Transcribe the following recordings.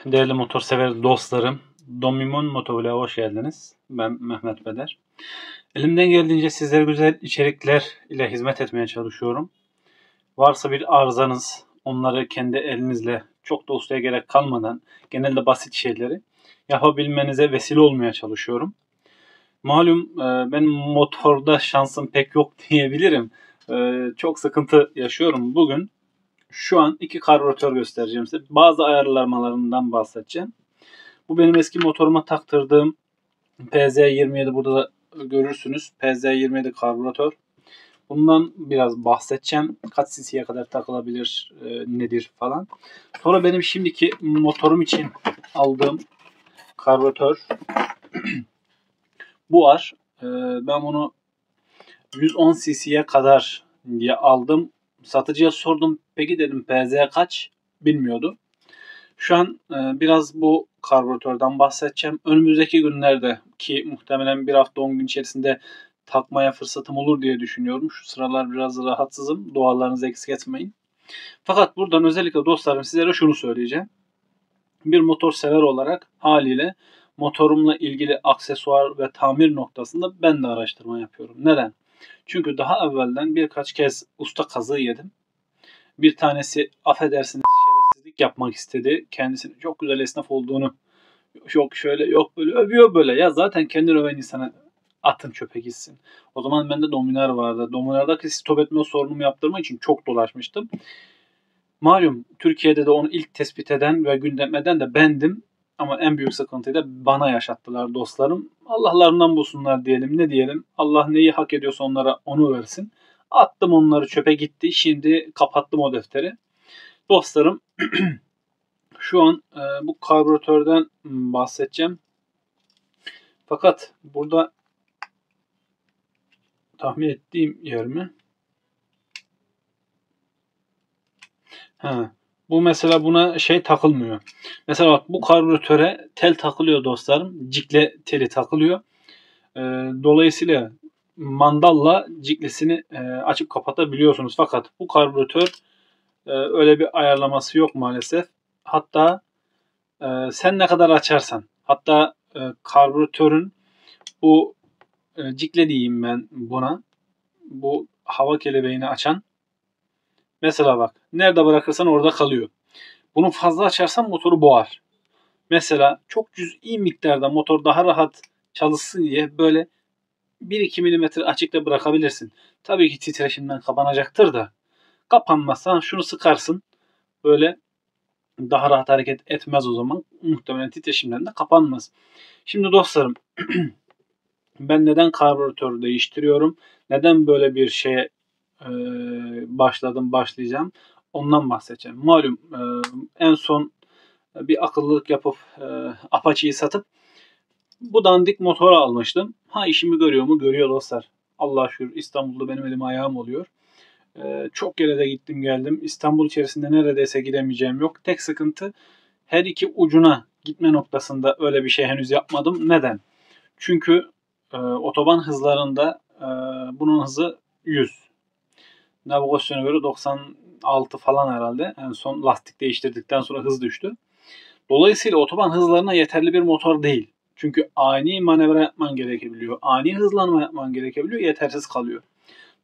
Değerli motorsever dostlarım, Domimon Motovlog'a hoş geldiniz. Ben Mehmet Beder. Elimden geldiğince sizlere güzel içerikler ile hizmet etmeye çalışıyorum. Varsa bir arızanız, onları kendi elinizle çok da ustaya gerek kalmadan genelde basit şeyleri yapabilmenize vesile olmaya çalışıyorum. Malum ben motorda şansım pek yok diyebilirim. Çok sıkıntı yaşıyorum. Bugün şu an iki karbüratör göstereceğim size. Bazı ayarlamalarından bahsedeceğim. Bu benim eski motoruma taktırdığım PZ27, burada da görürsünüz. PZ27 karbüratör. Bundan biraz bahsedeceğim. Kaç cc'ye kadar takılabilir, nedir falan. Sonra benim şimdiki motorum için aldığım karbüratör bu var. Ben bunu 110 cc'ye kadar diye aldım. Satıcıya sordum. Peki dedim PZ kaç? Bilmiyordu. Şu an biraz bu karbüratörden bahsedeceğim. Önümüzdeki günlerde ki muhtemelen bir hafta 10 gün içerisinde takmaya fırsatım olur diye düşünüyorum. Şu sıralar biraz rahatsızım. Dualarınızı eksik etmeyin. Fakat buradan özellikle dostlarım sizlere şunu söyleyeceğim. Bir motor sever olarak haliyle motorumla ilgili aksesuar ve tamir noktasında ben de araştırma yapıyorum. Neden? Çünkü daha evvelden birkaç kez usta kazığı yedim. Bir tanesi affedersiniz şerefsizlik yapmak istedi. Kendisinin çok güzel esnaf olduğunu yok şöyle yok böyle övüyor böyle. Ya zaten kendini öven insana atın çöpe gitsin. O zaman bende Dominar vardı. Dominar'daki stop etme sorunumu yaptırmak için çok dolaşmıştım. Malum Türkiye'de de onu ilk tespit eden ve gündem eden de bendim. Ama en büyük sıkıntıyı da bana yaşattılar dostlarım. Allah'larından bulsunlar diyelim, ne diyelim. Allah neyi hak ediyorsa onlara onu versin. Attım onları çöpe, gitti. Şimdi kapattım o defteri. Dostlarım şu an bu karbüratörden bahsedeceğim. Fakat burada tahmin ettiğim yer mi? Bu mesela buna şey takılmıyor. Mesela bak, bu karbüratöre tel takılıyor dostlarım. Cikle teli takılıyor. Dolayısıyla mandalla ciklesini açıp kapatabiliyorsunuz. Fakat bu karbüratör öyle bir ayarlaması yok maalesef. Hatta sen ne kadar açarsan, hatta karbüratörün bu cikle diyeyim ben buna, bu hava kelebeğini açan, mesela bak nerede bırakırsan orada kalıyor. Bunu fazla açarsan motoru boğar. Mesela çok cüz'i miktarda motor daha rahat çalışsın diye böyle 1-2 mm açıkta bırakabilirsin. Tabii ki titreşimden kapanacaktır da. Kapanmazsa şunu sıkarsın. Böyle daha rahat hareket etmez o zaman. Muhtemelen titreşimden de kapanmaz. Şimdi dostlarım ben neden karbüratörü değiştiriyorum? Neden böyle bir şeye başlayacağım? Ondan bahsedeceğim. Malum en son bir akıllılık yapıp Apache'yi satıp bu dandik motoru almıştım. Ha, işimi görüyor mu? Görüyor dostlar. Allah şükür İstanbul'da benim elim ayağım oluyor. Çok yere de gittim geldim. İstanbul içerisinde neredeyse gidemeyeceğim yok. Tek sıkıntı her iki ucuna gitme noktasında öyle bir şey henüz yapmadım. Neden? Çünkü otoban hızlarında bunun hızı 100. Navigasyona göre 96 falan herhalde. En son lastik değiştirdikten sonra hız düştü. Dolayısıyla otoban hızlarına yeterli bir motor değil. Çünkü ani manevra yapman gerekebiliyor. Ani hızlanma yapman gerekebiliyor. Yetersiz kalıyor.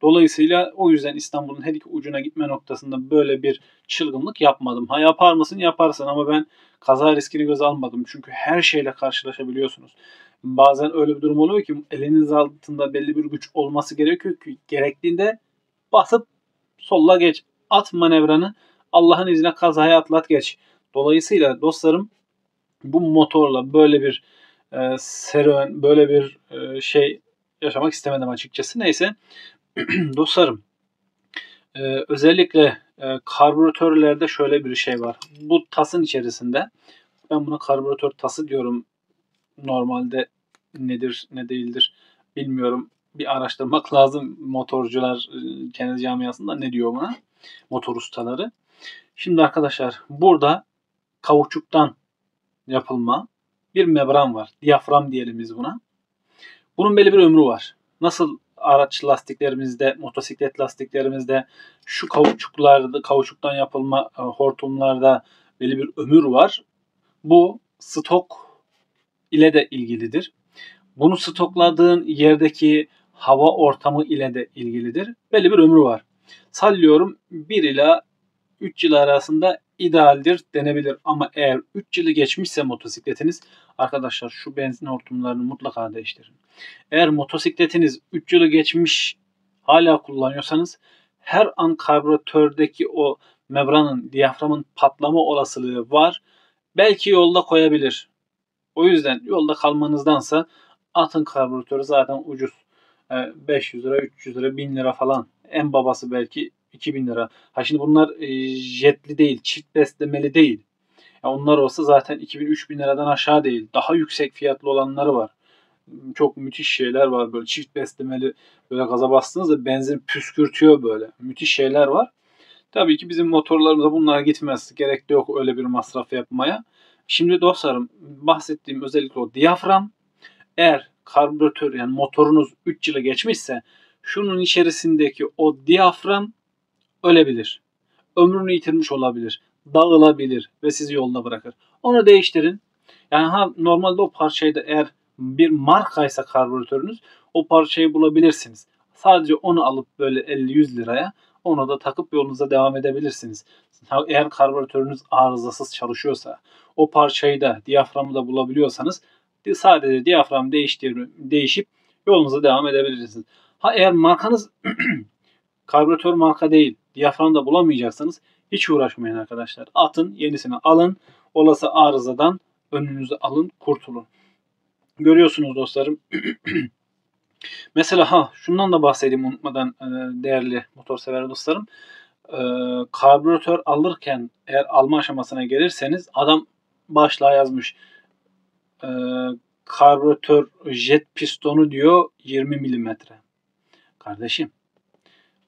Dolayısıyla o yüzden İstanbul'un her iki ucuna gitme noktasında böyle bir çılgınlık yapmadım. Ha, yapar mısın? Yaparsın, ama ben kaza riskini göze almadım. Çünkü her şeyle karşılaşabiliyorsunuz. Bazen öyle bir durum oluyor ki eliniz altında belli bir güç olması gerekiyor ki gerektiğinde basıp solla geç. At manevranı. Allah'ın izniyle kazaya atlat geç. Dolayısıyla dostlarım bu motorla böyle bir serüven, böyle bir şey yaşamak istemedim açıkçası. Neyse dostlarım özellikle karbüratörlerde şöyle bir şey var. Bu tasın içerisinde, ben buna karbüratör tası diyorum. Normalde nedir ne değildir bilmiyorum. Bir araştırmak lazım. Motorcular kendi camiasında ne diyor buna? Motor ustaları. Şimdi arkadaşlar burada kauçuktan yapılma bir membran var. Diyafram diyelim biz buna. Bunun belli bir ömrü var. Nasıl araç lastiklerimizde, motosiklet lastiklerimizde şu kauçuklarda, kauçuktan yapılma hortumlarda belli bir ömür var. Bu stok ile de ilgilidir. Bunu stokladığın yerdeki hava ortamı ile de ilgilidir. Belli bir ömrü var. Sallıyorum 1 ila 3 yıl arasında idealdir denebilir. Ama eğer 3 yılı geçmişse motosikletiniz, arkadaşlar şu benzin hortumlarını mutlaka değiştirin. Eğer motosikletiniz 3 yılı geçmiş hala kullanıyorsanız her an karbüratördeki o membranın, diyaframın patlama olasılığı var. Belki yolda koyabilir. O yüzden yolda kalmanızdansa atın karbüratörü zaten ucuz. 500 lira, 300 lira, 1000 lira falan. En babası belki 2000 lira. Ha şimdi bunlar jetli değil, çift beslemeli değil. Ya onlar olsa zaten 2000-3000 liradan aşağı değil. Daha yüksek fiyatlı olanları var. Çok müthiş şeyler var böyle çift beslemeli, böyle gaza bastığınızda benzin püskürtüyor böyle. Müthiş şeyler var. Tabii ki bizim motorlarımıza bunlar gitmez. Gerek de yok öyle bir masraf yapmaya. Şimdi dostlarım bahsettiğim özellikle o diyafram, eğer karbüratör yani motorunuz 3 yılı geçmişse şunun içerisindeki o diyafram ölebilir. Ömrünü yitirmiş olabilir. Dağılabilir ve sizi yolda bırakır. Onu değiştirin. Yani normalde o parçayı da eğer bir markaysa karbüratörünüz o parçayı bulabilirsiniz. Sadece onu alıp böyle 50-100 liraya onu da takıp yolunuza devam edebilirsiniz. Eğer karbüratörünüz arızasız çalışıyorsa o parçayı da diyaframı da bulabiliyorsanız sadece diyafram değişip yolunuza devam edebilirsiniz. Eğer markanız karbüratör marka değil, diyafram da bulamayacaksanız hiç uğraşmayın arkadaşlar. Atın, yenisini alın. Olası arızadan önünüzü alın, kurtulun. Görüyorsunuz dostlarım. Mesela şundan da bahsedeyim unutmadan değerli motorsever dostlarım. Karbüratör alırken eğer alma aşamasına gelirseniz adam başlığa yazmış. Karbüratör jet pistonu diyor 20 milimetre. Kardeşim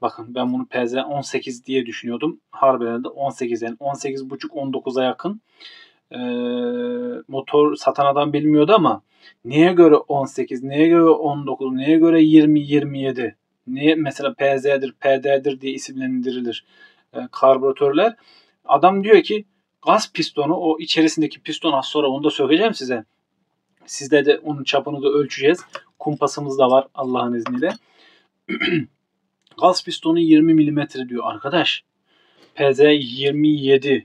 bakın ben bunu PZ18 diye düşünüyordum. Harbiden de 18 yani 18,5-19'a yakın. Motor satan adam bilmiyordu ama neye göre 18, neye göre 19, neye göre 20-27, niye mesela PZ'dir, PD'dir diye isimlendirilir karbüratörler. Adam diyor ki gaz pistonu, o içerisindeki piston, az sonra onu da söyleyeceğim size. Sizde de onun çapını da ölçeceğiz. Kumpasımız da var Allah'ın izniyle. Gaz pistonu 20 mm diyor arkadaş. PZ27.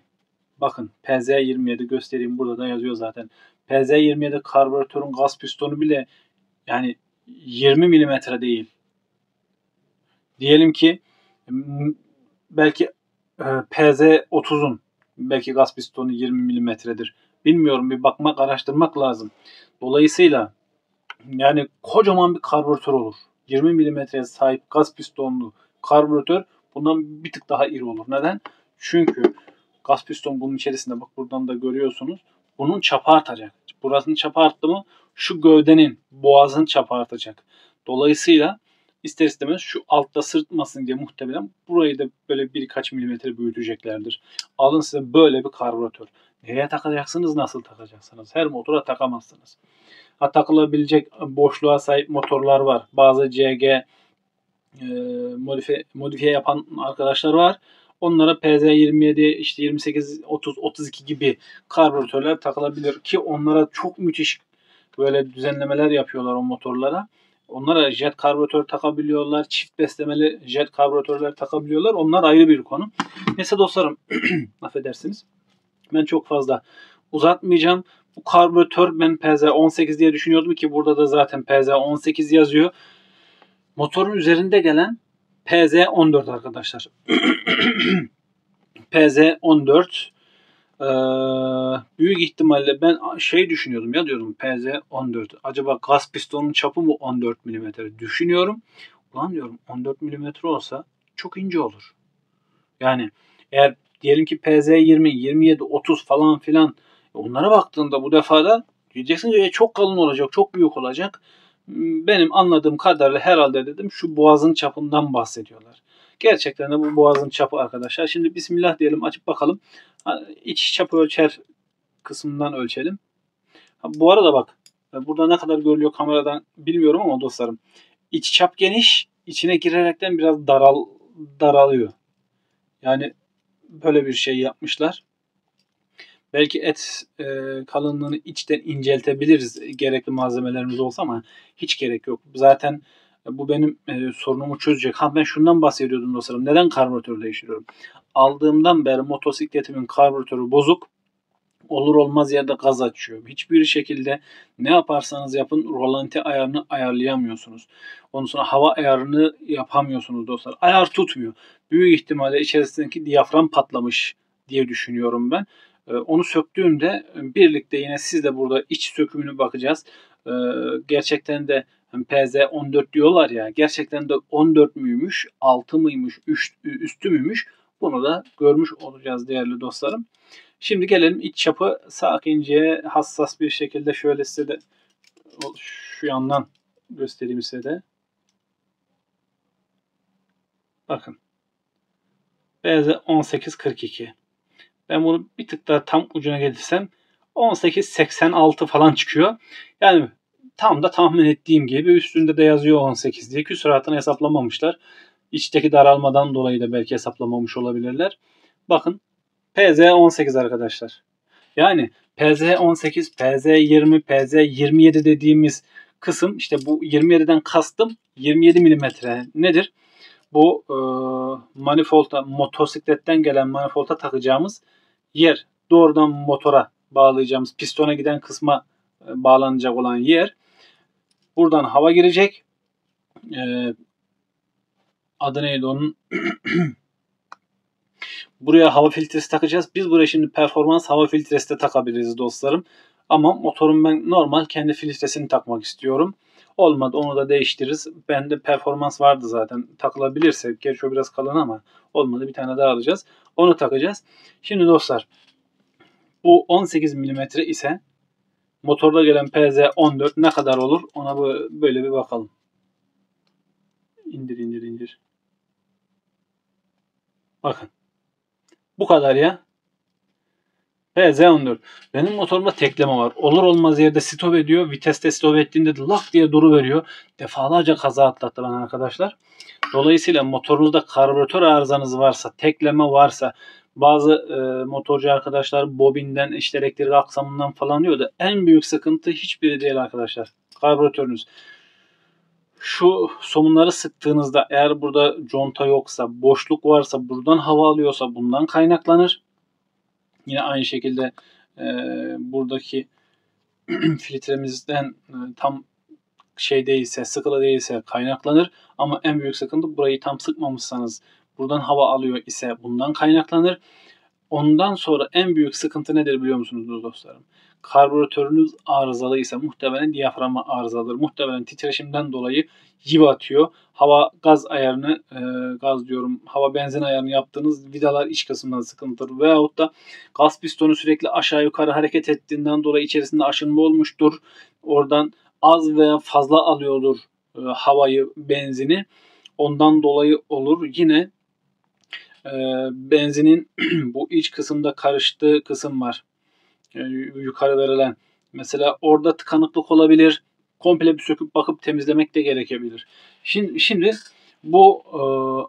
Bakın PZ27 göstereyim, burada da yazıyor zaten. PZ27 karbüratörün gaz pistonu bile yani 20 mm değil. Diyelim ki belki PZ30'un belki gaz pistonu 20 mm'dir. Bilmiyorum, bir bakmak, araştırmak lazım. Dolayısıyla yani kocaman bir karbüratör olur. 20 mm'ye sahip gaz pistonlu karbüratör bundan bir tık daha iri olur. Neden? Çünkü gaz piston bunun içerisinde, bak buradan da görüyorsunuz. Bunun çapı artacak. Burasının çapı arttı mı şu gövdenin, boğazın çapı artacak. Dolayısıyla ister istemez şu altta sırtmasın diye muhtemelen burayı da böyle birkaç milimetre büyüteceklerdir. Alın size böyle bir karbüratör. Nereye takacaksınız, nasıl takacaksınız? Her motora takamazsınız. Takılabilecek boşluğa sahip motorlar var. Bazı CG modifiye yapan arkadaşlar var. Onlara PZ27, işte 28, 30, 32 gibi karbüratörler takılabilir ki onlara çok müthiş böyle düzenlemeler yapıyorlar o motorlara. Onlara jet karbüratör takabiliyorlar. Çift beslemeli jet karbüratörler takabiliyorlar. Onlar ayrı bir konu. Neyse dostlarım affedersiniz. Ben çok fazla uzatmayacağım. Bu karbüratör ben PZ18 diye düşünüyordum ki burada da zaten PZ18 yazıyor. Motorun üzerinde gelen PZ14 arkadaşlar. PZ14 büyük ihtimalle ben düşünüyordum ya, diyordum PZ14. Acaba gaz pistonun çapı mı 14 mm düşünüyorum. Ulan diyorum 14 mm olsa çok ince olur. Yani eğer diyelim ki PZ20, 27, 30 falan filan, onlara baktığında bu defada diyeceksin ki çok kalın olacak, çok büyük olacak. Benim anladığım kadarıyla herhalde dedim şu boğazın çapından bahsediyorlar. Gerçekten de bu boğazın çapı arkadaşlar. Şimdi bismillah diyelim, açıp bakalım. İç çapı ölçer kısmından ölçelim. Bu arada bak, burada ne kadar görülüyor kameradan bilmiyorum ama dostlarım, iç çap geniş, içine girerekten biraz daralıyor. Yani böyle bir şey yapmışlar. Belki et kalınlığını içten inceltebiliriz gerekli malzemelerimiz olsa ama hiç gerek yok. Zaten bu benim sorunumu çözecek. Ben şundan bahsediyordum dostlarım. Neden karbüratör değiştiriyorum? Aldığımdan beri motosikletimin karbüratörü bozuk. Olur olmaz yerde gaz açıyor. Hiçbir şekilde ne yaparsanız yapın rolanti ayarını ayarlayamıyorsunuz. Ondan sonra hava ayarını yapamıyorsunuz dostlar. Ayar tutmuyor. Büyük ihtimalle içerisindeki diyafram patlamış diye düşünüyorum ben. Onu söktüğümde birlikte yine sizle burada iç sökümünü bakacağız. Gerçekten de PZ14 diyorlar ya. Gerçekten de 14 müymüş, 6 mıymış, üstü müymüş? Bunu da görmüş olacağız değerli dostlarım. Şimdi gelelim iç çapı sakince hassas bir şekilde şöyle size de şu yandan göstereyim size de. Bakın. BZ 1842. Ben bunu bir tık daha tam ucuna getirsem 1886 falan çıkıyor. Yani tam da tahmin ettiğim gibi üstünde de yazıyor 18 diye. Küsuratını hesaplamamışlar. İçteki daralmadan dolayı da belki hesaplamamış olabilirler. Bakın PZ18 arkadaşlar. Yani PZ18, PZ20, PZ27 dediğimiz kısım işte bu 27'den kastım 27 milimetre nedir? Bu manifolda, motosikletten gelen manifolda takacağımız yer. Doğrudan motora bağlayacağımız pistona giden kısma bağlanacak olan yer. Buradan hava girecek. Adı neydi onun? Buraya hava filtresi takacağız. Biz buraya şimdi performans hava filtresi de takabiliriz dostlarım. Ama motorun ben normal kendi filtresini takmak istiyorum. Olmadı onu da değiştiririz. Bende performans vardı zaten. Takılabilirse. Gerçi o biraz kalın ama olmadı bir tane daha alacağız. Onu takacağız. Şimdi dostlar bu 18 milimetre ise motorda gelen PZ14 ne kadar olur? Ona böyle bir bakalım. İndir. Bakın. Bu kadar ya. PZ14. Benim motorumda tekleme var. Olur olmaz yerde stop ediyor. Viteste stop ettiğinde de lak diye duruveriyor. Defalarca kaza atlattı bana arkadaşlar. Dolayısıyla motorunuzda karbüratör arızanız varsa, tekleme varsa, bazı motorcu arkadaşlar bobinden, işte elektrik aksamından falan diyor da en büyük sıkıntı hiçbiri değil arkadaşlar. Karbüratörünüz. Şu somunları sıktığınızda eğer burada conta yoksa, boşluk varsa, buradan hava alıyorsa bundan kaynaklanır. Yine aynı şekilde buradaki filtremizden tam şey değilse, sıkılı değilse kaynaklanır. Ama en büyük sıkıntı burayı tam sıkmamışsanız, buradan hava alıyor ise bundan kaynaklanır. Ondan sonra en büyük sıkıntı nedir biliyor musunuz dostlarım? Karbüratörünüz arızalı ise muhtemelen diyaframı arızalıdır. Muhtemelen titreşimden dolayı yiva atıyor. Hava gaz ayarını, hava benzin ayarını yaptığınız vidalar iç kısmından sıkıntıdır. Veyahut da gaz pistonu sürekli aşağı yukarı hareket ettiğinden dolayı içerisinde aşınma olmuştur. Oradan az veya fazla alıyordur havayı, benzini. Ondan dolayı olur. Yine benzinin bu iç kısımda karıştığı kısım var. Yukarı verilen. Mesela orada tıkanıklık olabilir. Komple bir söküp bakıp temizlemek de gerekebilir. Şimdi bu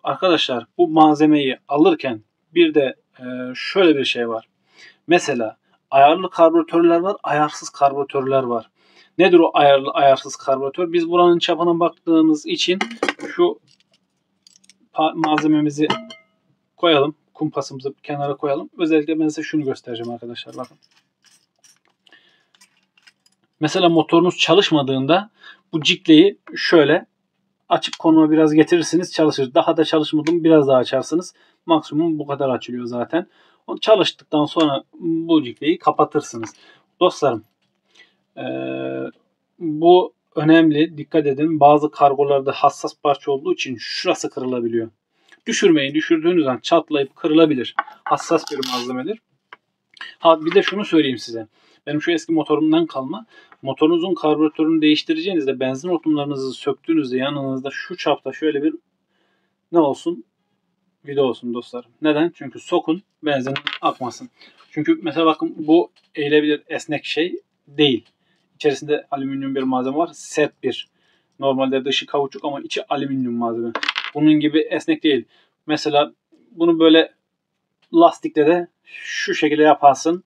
arkadaşlar bu malzemeyi alırken bir de şöyle bir şey var. Mesela ayarlı karbüratörler var, ayarsız karbüratörler var. Nedir o ayarlı ayarsız karbüratör? Biz buranın çapına baktığımız için şu malzememizi koyalım. Kumpasımızı kenara koyalım. Özellikle ben size şunu göstereceğim arkadaşlar. Bakın. Mesela motorunuz çalışmadığında bu cikleyi şöyle açık konuma biraz getirirsiniz çalışır. Daha da çalışmadım biraz daha açarsınız. Maksimum bu kadar açılıyor zaten. O çalıştıktan sonra bu cikleyi kapatırsınız. Dostlarım bu önemli. Dikkat edin. Bazı kargolarda hassas parça olduğu için şurası kırılabiliyor. Düşürmeyin. Düşürdüğünüz an çatlayıp kırılabilir. Hassas bir malzemedir. Bir de şunu söyleyeyim size. Benim şu eski motorumdan kalma. Motorunuzun karbüratörünü değiştireceğinizde benzin hortumlarınızı söktüğünüzde yanınızda şu çapta şöyle bir ne olsun? Vida olsun dostlarım. Neden? Çünkü sokun benzin akmasın. Çünkü mesela bakın bu eğilebilir esnek şey değil. İçerisinde alüminyum bir malzeme var. Sert bir. Normalde dışı kauçuk ama içi alüminyum malzeme. Bunun gibi esnek değil. Mesela bunu böyle lastikle de şu şekilde yaparsın.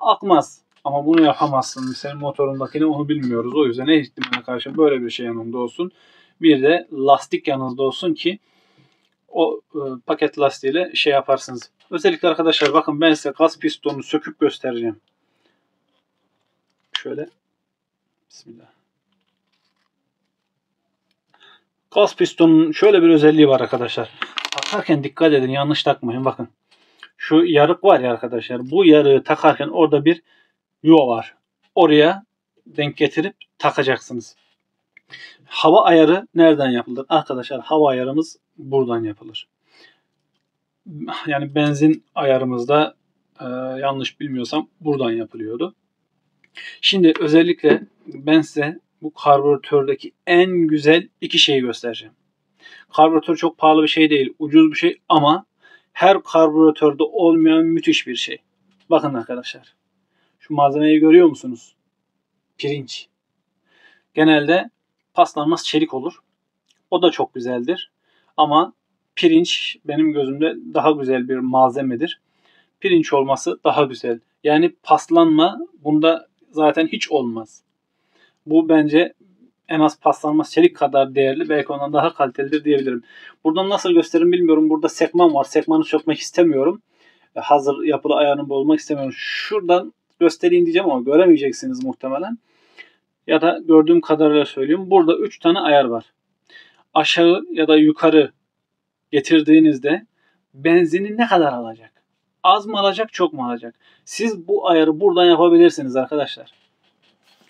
akmaz. Ama bunu yapamazsın. Senin motorundakini onu bilmiyoruz. O yüzden her ihtimale karşı böyle bir şey yanında olsun. Bir de lastik yanınızda olsun ki o paket lastiğiyle şey yaparsınız. Özellikle arkadaşlar bakın ben size gaz pistonunu söküp göstereceğim. Şöyle. Bismillah. Gaz pistonunun şöyle bir özelliği var arkadaşlar. Takarken dikkat edin, yanlış takmayın. Bakın. Şu yarık var ya arkadaşlar. Bu yarığı takarken orada bir yuva var. Oraya denk getirip takacaksınız. Hava ayarı nereden yapılır? Arkadaşlar hava ayarımız buradan yapılır. Yani benzin ayarımızda yanlış bilmiyorsam buradan yapılıyordu. Şimdi özellikle ben size bu karbüratördeki en güzel iki şeyi göstereceğim. Karbüratör çok pahalı bir şey değil, ucuz bir şey ama her karbüratörde olmayan müthiş bir şey. Bakın arkadaşlar. Şu malzemeyi görüyor musunuz? Pirinç. Genelde paslanmaz çelik olur. O da çok güzeldir. Ama pirinç benim gözümde daha güzel bir malzemedir. Pirinç olması daha güzel. Yani paslanma bunda zaten hiç olmaz. Bu bence en az paslanmaz çelik kadar değerli, belki ondan daha kalitelidir diyebilirim. Buradan nasıl gösteririm bilmiyorum. Burada sekman var. Sekmanı sökmek istemiyorum. Hazır yapılı ayarını bozmak istemiyorum. Şuradan göstereyim diyeceğim ama göremeyeceksiniz muhtemelen. Ya da gördüğüm kadarıyla söyleyeyim. Burada 3 tane ayar var. Aşağı ya da yukarı getirdiğinizde benzini ne kadar alacak? Az mı alacak, çok mu alacak? Siz bu ayarı buradan yapabilirsiniz arkadaşlar.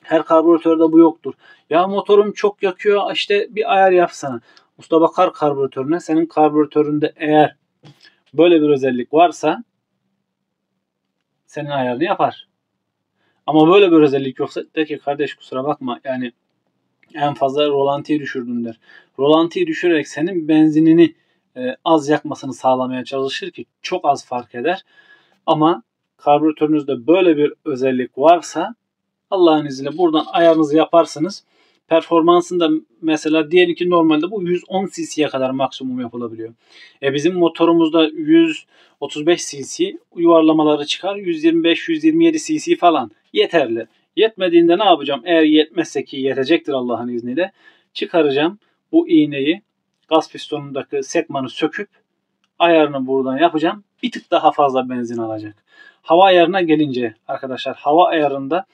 Her karbüratörde bu yoktur. Ya motorum çok yakıyor, işte bir ayar yapsana. Usta bakar karbüratörüne. Senin karbüratöründe eğer böyle bir özellik varsa senin ayarını yapar. Ama böyle bir özellik yoksa de ki kardeş kusura bakma, yani en fazla rolantıyı düşürdün der. Rolantıyı düşürerek senin benzinini az yakmasını sağlamaya çalışır ki çok az fark eder. Ama karbüratörünüzde böyle bir özellik varsa Allah'ın izniyle buradan ayarınızı yaparsınız. Performansında mesela diyelim ki normalde bu 110 cc'ye kadar maksimum yapılabiliyor. Bizim motorumuzda 135 cc, yuvarlamaları çıkar 125-127 cc falan yeterli. Yetmediğinde ne yapacağım? Eğer yetmezse ki yetecektir Allah'ın izniyle. Çıkaracağım bu iğneyi, gaz pistonundaki sekmanı söküp ayarını buradan yapacağım. Bir tık daha fazla benzin alacak. Hava ayarına gelince arkadaşlar, hava ayarında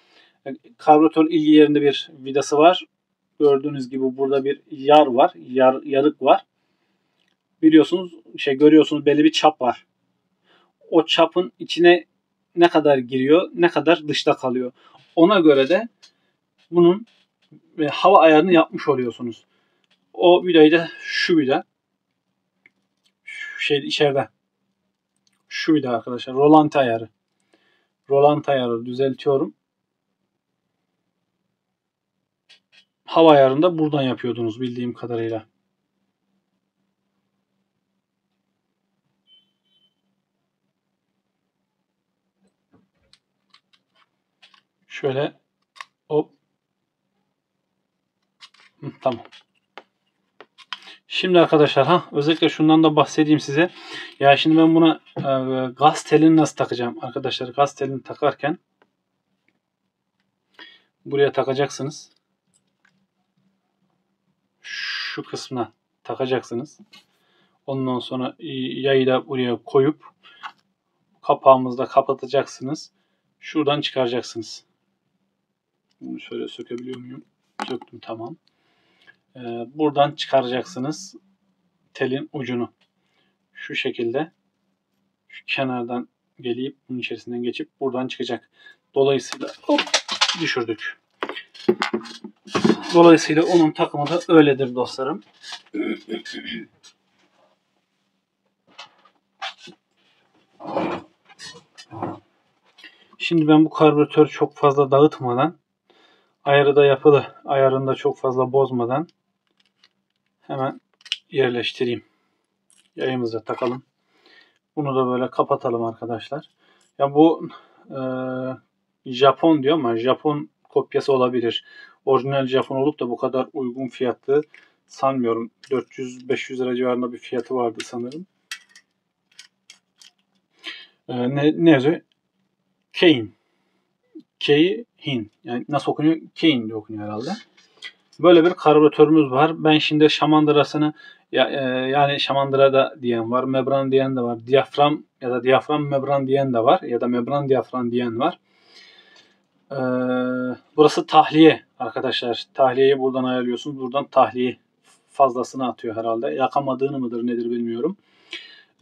karbüratör ilgi yerinde bir vidası var. Gördüğünüz gibi burada bir yar var. Yarık var. Biliyorsunuz, görüyorsunuz, belli bir çap var. O çapın içine ne kadar giriyor, ne kadar dışta kalıyor. Ona göre de bunun hava ayarını yapmış oluyorsunuz. O vidayı da şu vida. Şu içeride. Şu vida arkadaşlar. Rolanti ayarı. Rolanti ayarı düzeltiyorum. Hava ayarını da buradan yapıyordunuz bildiğim kadarıyla. Şöyle hop. Tamam. Şimdi arkadaşlar özellikle şundan da bahsedeyim size. Ya şimdi ben buna gaz telini nasıl takacağım? Arkadaşlar gaz telini takarken buraya takacaksınız. Şu kısmına takacaksınız. Ondan sonra yayı da buraya koyup kapağımızı da kapatacaksınız. Şuradan çıkaracaksınız. Bunu şöyle sökebiliyor muyum? Söktüm, tamam. Buradan çıkaracaksınız telin ucunu. Şu şekilde şu kenardan gelip bunun içerisinden geçip buradan çıkacak. Dolayısıyla hop düşürdük. Dolayısıyla onun takımı da öyledir dostlarım. Şimdi ben bu karbüratörü çok fazla dağıtmadan, ayarı da yapılı, ayarını da çok fazla bozmadan hemen yerleştireyim. Yayımızı takalım. Bunu da böyle kapatalım arkadaşlar. Ya bu Japon diyor ama Japon kopyası olabilir. Orijinal Japon olup da bu kadar uygun fiyatlı sanmıyorum. 400-500 lira civarında bir fiyatı vardı sanırım. Ne yazıyor? Kane. Keyhin. Yani nasıl okunuyor? Keyin diye okunuyor herhalde. Böyle bir karbüratörümüz var. Ben şimdi şamandırasını yani şamandıra da diyen var. Membran diyen de var. Diyafram ya da diyafram membran diyen de var. Ya da membran diyafram diyen var. Burası tahliye arkadaşlar. Tahliyeyi buradan ayarlıyorsunuz. Buradan tahliye fazlasını atıyor herhalde. Yakamadığını mıdır nedir bilmiyorum.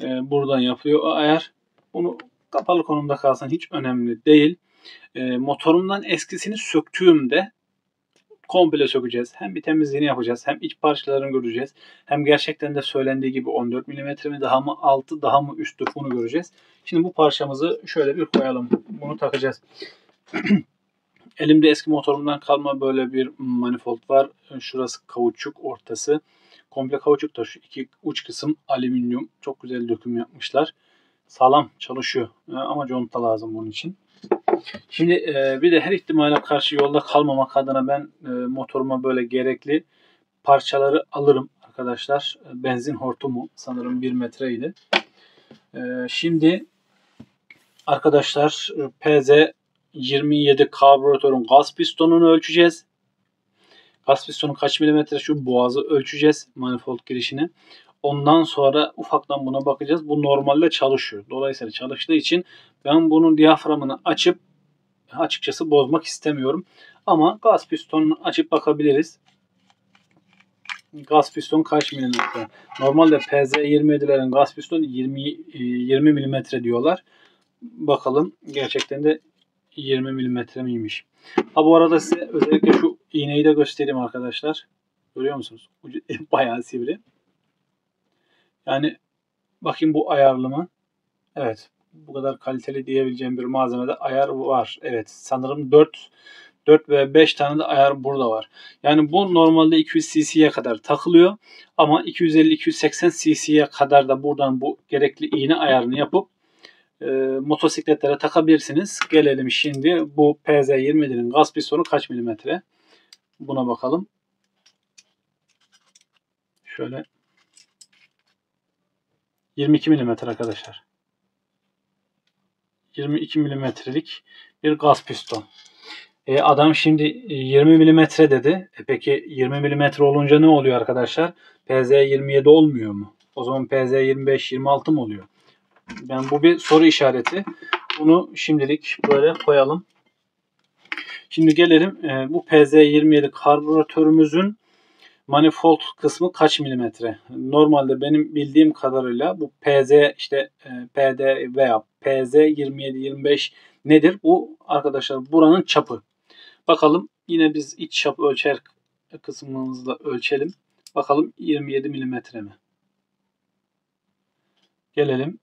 Buradan yapıyor o ayar. Bunu kapalı konumda kalsın hiç önemli değil. Motorumdan eskisini söktüğümde komple sökeceğiz. Hem bir temizliğini yapacağız. Hem iç parçalarını göreceğiz. Hem gerçekten de söylendiği gibi 14 mm mi daha mı altı daha mı üstü bunu göreceğiz. Şimdi bu parçamızı şöyle bir koyalım. Bunu takacağız. Elimde eski motorumdan kalma böyle bir manifold var. Şurası kauçuk, ortası komple kauçuk da şu iki uç kısım alüminyum. Çok güzel döküm yapmışlar. Sağlam çalışıyor. Ama conta lazım bunun için. Şimdi bir de her ihtimale karşı yolda kalmamak adına ben motoruma böyle gerekli parçaları alırım arkadaşlar. Benzin hortumu sanırım 1 metreydi. Şimdi arkadaşlar PZ27 karbüratörün gaz pistonunu ölçeceğiz. Gaz pistonu kaç milimetre şu boğazı ölçeceğiz manifold girişini. Ondan sonra ufaktan buna bakacağız. Bu normalde çalışıyor. Dolayısıyla çalıştığı için ben bunun diyaframını açıp açıkçası bozmak istemiyorum. Ama gaz pistonunu açıp bakabiliriz. Gaz piston kaç milimetre? Normalde PZ27'lerin gaz pistonu 20 milimetre diyorlar. Bakalım gerçekten de 20 milimetre miymiş? Ha bu arada size özellikle şu iğneyi de göstereyim arkadaşlar. Görüyor musunuz? Ucu bayağı sivri. Yani bakayım bu ayarlı mı? Evet. Bu kadar kaliteli diyebileceğim bir malzemede ayar var. Evet. Sanırım 4 ve 5 tane de ayar burada var. Yani bu normalde 200 cc'ye kadar takılıyor. Ama 250-280 cc'ye kadar da buradan bu gerekli iğne ayarını yapıp motosikletlere takabilirsiniz. Gelelim şimdi bu PZ27'nin gaz pistonu kaç milimetre? Buna bakalım. Şöyle 22 milimetre arkadaşlar. 22 milimetrelik bir gaz piston. Adam şimdi 20 milimetre dedi. Peki 20 milimetre olunca ne oluyor arkadaşlar? PZ27 olmuyor mu? O zaman PZ25-26 mı oluyor? Ben bu bir soru işareti. Bunu şimdilik böyle koyalım. Şimdi gelelim bu PZ27 karbüratörümüzün manifold kısmı kaç milimetre? Normalde benim bildiğim kadarıyla bu PZ işte PD veya PZ 27-25 nedir? Bu arkadaşlar buranın çapı. Bakalım yine biz iç çap ölçer kısmımızla ölçelim. Bakalım 27 milimetre mi? Gelelim.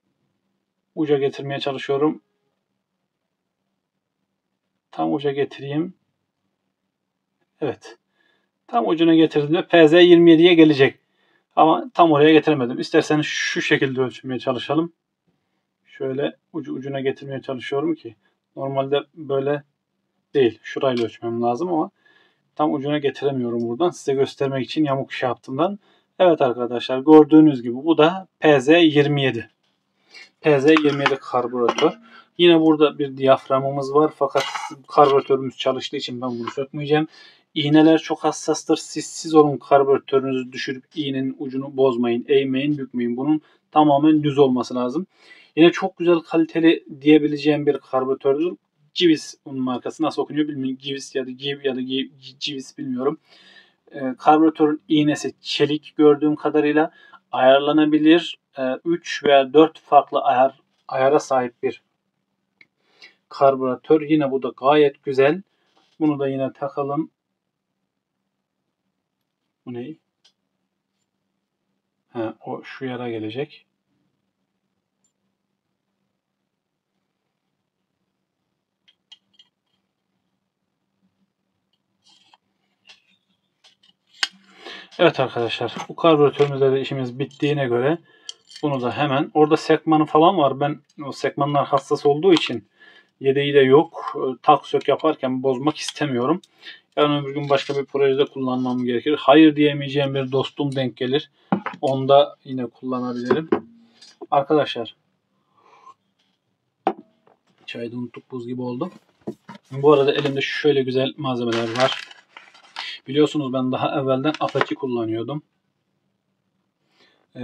Uca getirmeye çalışıyorum. Tam uca getireyim. Evet. Tam ucuna getirdiğimde PZ 27'ye gelecek. Ama tam oraya getiremedim. İsterseniz şu şekilde ölçmeye çalışalım. Şöyle ucuna getirmeye çalışıyorum ki. Normalde böyle değil. Şurayla ölçmem lazım ama tam ucuna getiremiyorum buradan. Size göstermek için yamuk şey yaptığımdan. Evet arkadaşlar gördüğünüz gibi bu da PZ27. PZ27 karbüratör. Yine burada bir diyaframımız var fakat karbüratörümüz çalıştığı için ben bunu sökmeyeceğim. İğneler çok hassastır. Siz olun karbüratörünüzü düşürüp iğnenin ucunu bozmayın, eğmeyin, bükmeyin. Bunun tamamen düz olması lazım. Yine çok güzel kaliteli diyebileceğim bir karbüratördür. Civis onun markası nasıl okunuyor bilmiyorum. Civis ya da Civis bilmiyorum. Karbüratörün iğnesi çelik gördüğüm kadarıyla ayarlanabilir. 3 veya 4 farklı ayara sahip bir karbüratör. Yine bu da gayet güzel. Bunu da yine takalım. Bu ne? O şu yara gelecek. Evet arkadaşlar bu karbüratörümüzde de işimiz bittiğine göre bunu da hemen orada sekmanı falan var. Ben o sekmanlar hassas olduğu için yedeği de yok. Tak sök yaparken bozmak istemiyorum. Yarın öbür gün başka bir projede kullanmam gerekir. Hayır diyemeyeceğim bir dostum denk gelir. Onda yine kullanabilirim. Arkadaşlar çayı da unuttuk buz gibi oldu. Bu arada elimde şöyle güzel malzemeler var. Biliyorsunuz ben daha evvelden Apache kullanıyordum.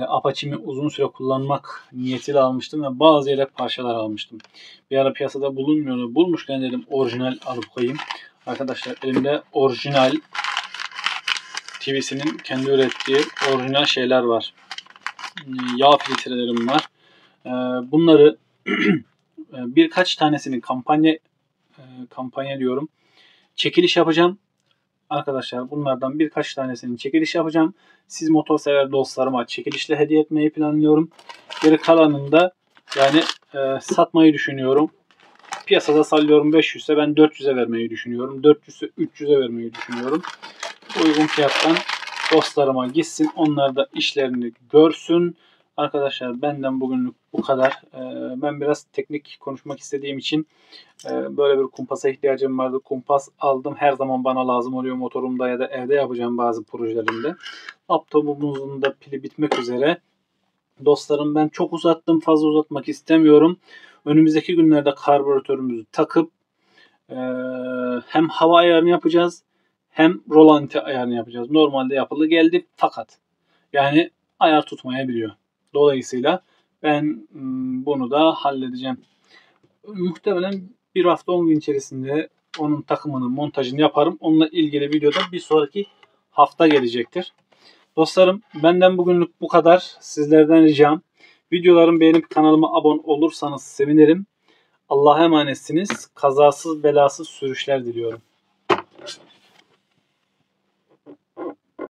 Apache'mi uzun süre kullanmak niyetiyle almıştım ve bazı yedek parçalar almıştım. Bir ara piyasada bulunmuyordu. Bulmuşken dedim orijinal alıp koyayım. Arkadaşlar elimde orijinal TV'sinin kendi ürettiği orijinal şeyler var. Yağ filtrelerim var. Bunları birkaç tanesinin kampanya diyorum. Çekiliş yapacağım. Arkadaşlar bunlardan birkaç tanesini çekiliş yapacağım. Siz motorsever dostlarıma çekilişle hediye etmeyi planlıyorum. Geri kalanını da yani satmayı düşünüyorum. Piyasada sallıyorum 500 ise ben 400'e vermeyi düşünüyorum. 400 ise 300'e vermeyi düşünüyorum. Uygun fiyattan dostlarıma gitsin. Onlar da işlerini görsün. Arkadaşlar benden bugünlük bu kadar. Ben biraz teknik konuşmak istediğim için böyle bir kumpasa ihtiyacım vardı. Kumpas aldım. Her zaman bana lazım oluyor motorumda ya da evde yapacağım bazı projelerimde. Laptopumuzun da pili bitmek üzere. Dostlarım ben çok uzattım. Fazla uzatmak istemiyorum. Önümüzdeki günlerde karbüratörümüzü takıp hem hava ayarını yapacağız hem rolanti ayarını yapacağız. Normalde yapılı geldi fakat yani ayar tutmayabiliyor. Dolayısıyla ben bunu da halledeceğim. Muhtemelen bir hafta 10 gün içerisinde onun takımının montajını yaparım. Onunla ilgili videoda bir sonraki hafta gelecektir. Dostlarım benden bugünlük bu kadar. Sizlerden ricam videolarımı beğenip kanalıma abone olursanız sevinirim. Allah'a emanetsiniz. Kazasız belasız sürüşler diliyorum.